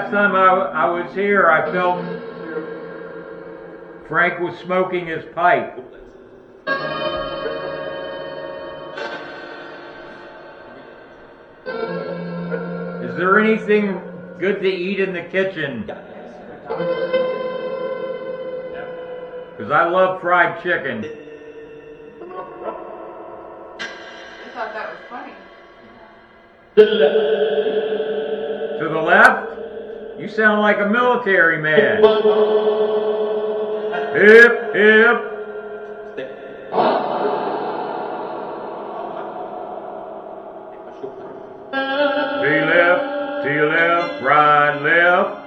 last time I was here, I felt Frank was smoking his pipe. Is there anything good to eat in the kitchen? Because I love fried chicken. I thought that was funny. To the left? You sound like a military man. Hip, hip. To your left, right, left.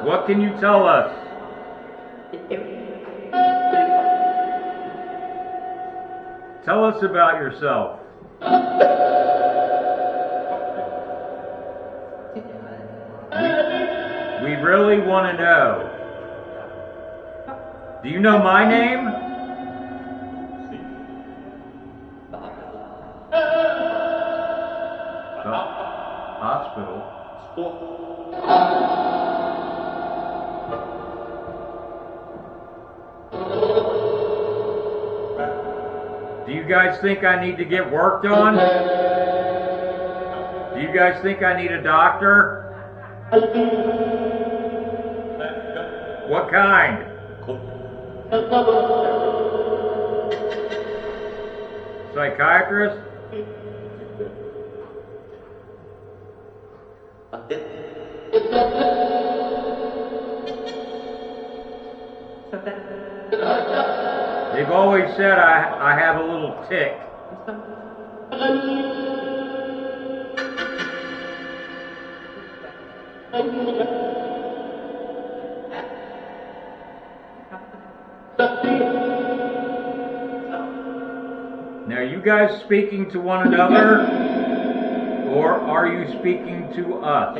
What can you tell us? Tell us about yourself. We really want to know. Do you know my name? Hospital. Do you guys think I need to get worked on? Do you guys think I need a doctor? What kind? Psychiatrist? They've always said I have a little tick. Now, are you guys speaking to one another, or are you speaking to us?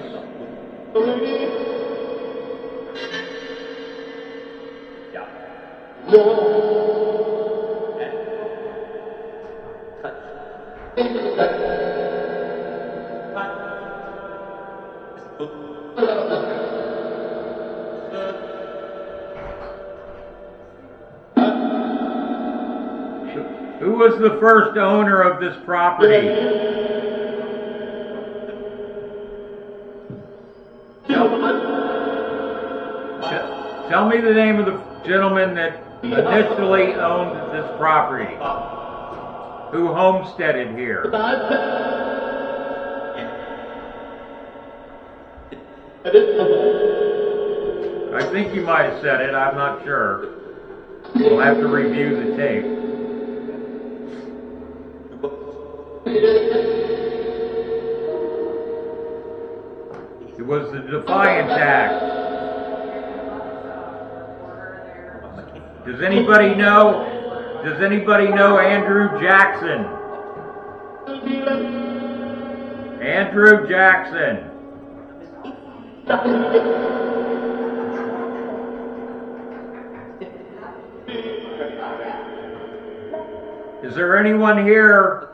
Who was the first owner of this property? Tell me the name of the gentleman that initially owned this property, who homesteaded here. I think you might have said it, I'm not sure. We'll have to review the tape. It was the Defiance Act. Does anybody know Andrew Jackson? Andrew Jackson. Is there anyone here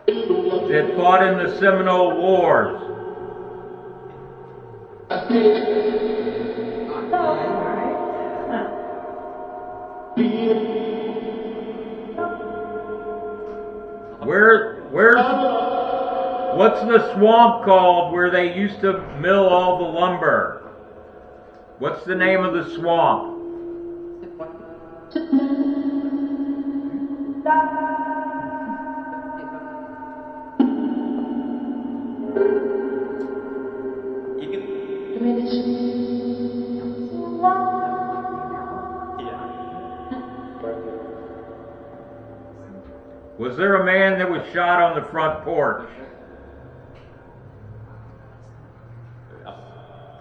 that fought in the Seminole Wars? What's the swamp called where they used to mill all the lumber? What's the name of the swamp? Was there a man that was shot on the front porch?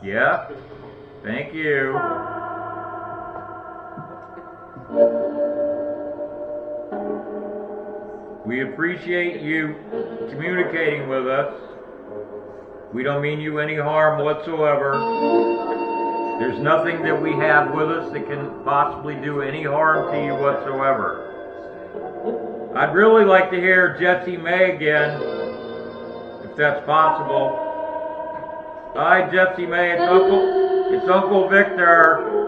Yeah? Thank you. We appreciate you communicating with us. We don't mean you any harm whatsoever. There's nothing that we have with us that can possibly do any harm to you whatsoever. I'd really like to hear Jessie May again, if that's possible. Hi, Jessie May. It's Uncle Victor.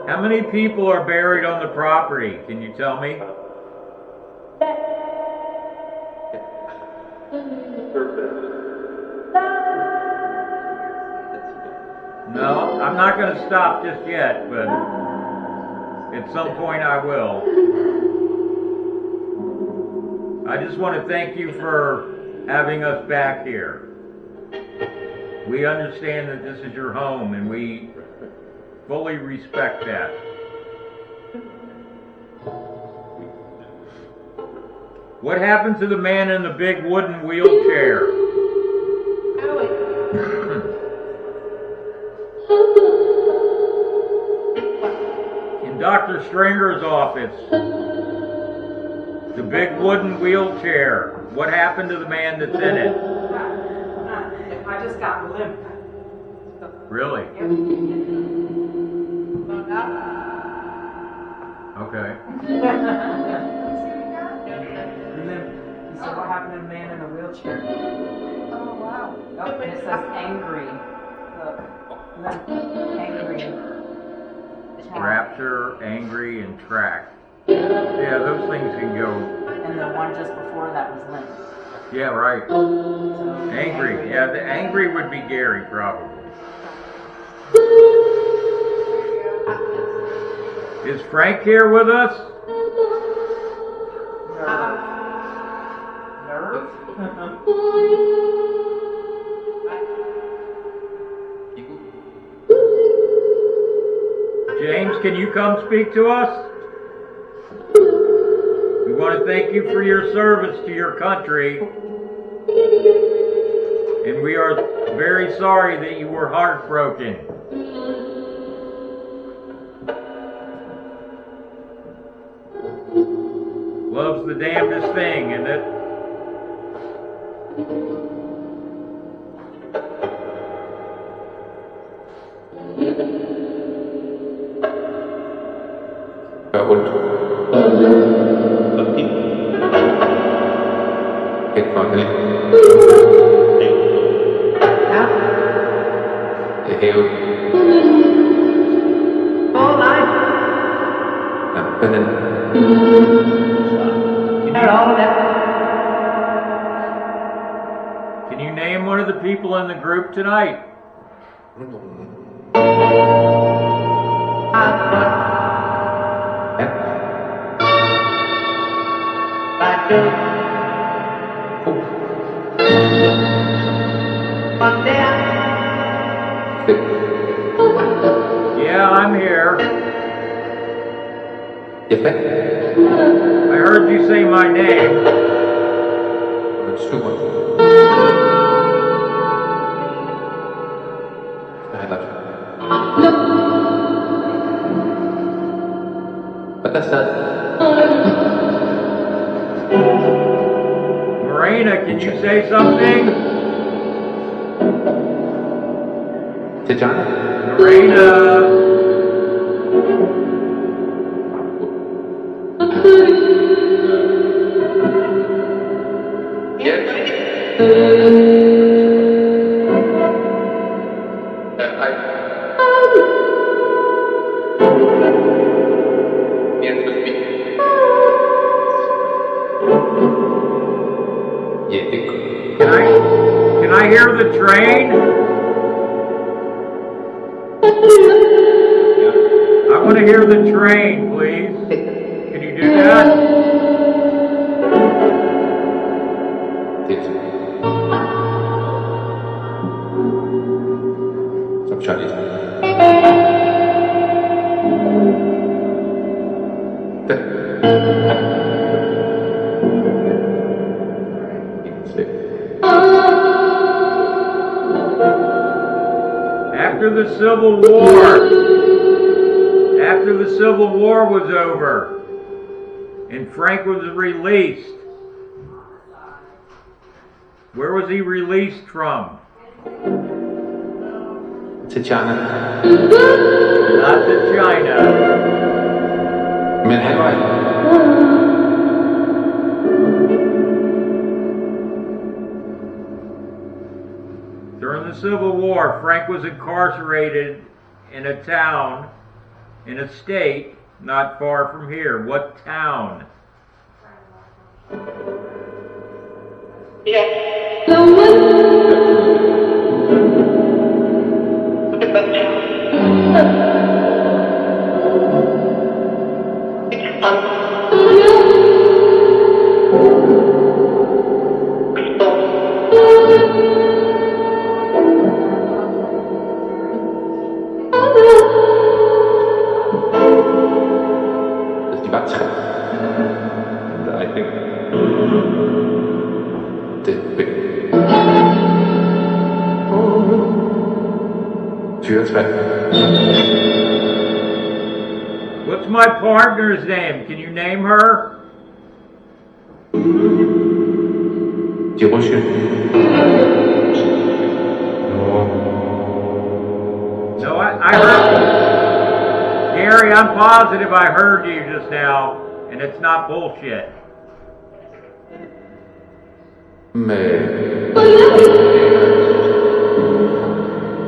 How many people are buried on the property? Can you tell me? No, I'm not going to stop just yet, but at some point I will. I just want to thank you for having us back here. We understand that this is your home, and we fully respect that. What happened to the man in the big wooden wheelchair? Alec. In Dr. Stringer's office, the big wooden wheelchair. What happened to the man that's in it? I just got limp. Really? Okay. Limp. He said, what happened to the man in the wheelchair? Oh, wow. Oh, and it says angry. Look. Limp. Angry. Rapture, angry, and track. Yeah, those things can go. And the one just before that was limp. Yeah, right. So, Angry. Yeah, the angry would be Gary, probably. Is Frank here with us? Nerve. James, can you come speak to us? We want to thank you for your service to your country. And we are very sorry that you were heartbroken. Love's the damnedest thing, isn't it? Can you name one of the people in the group tonight? Yeah, I'm here. I heard you say my name. Marina, can you say something? Marina. Can I hear the train? I want to hear the train, please. Can you do that? Did. Stop Chinese. After the Civil War was over, and Frank was released, where was he released from? To China. Not to China. Manhattan. During the Civil War, Frank was incarcerated in a town, in a state not far from here. What town? Dat is die Batson. I think. The big. What's my partner's name? Can you name her? No, I heard. Gary, I'm positive I heard you just now, and it's not bullshit. Mais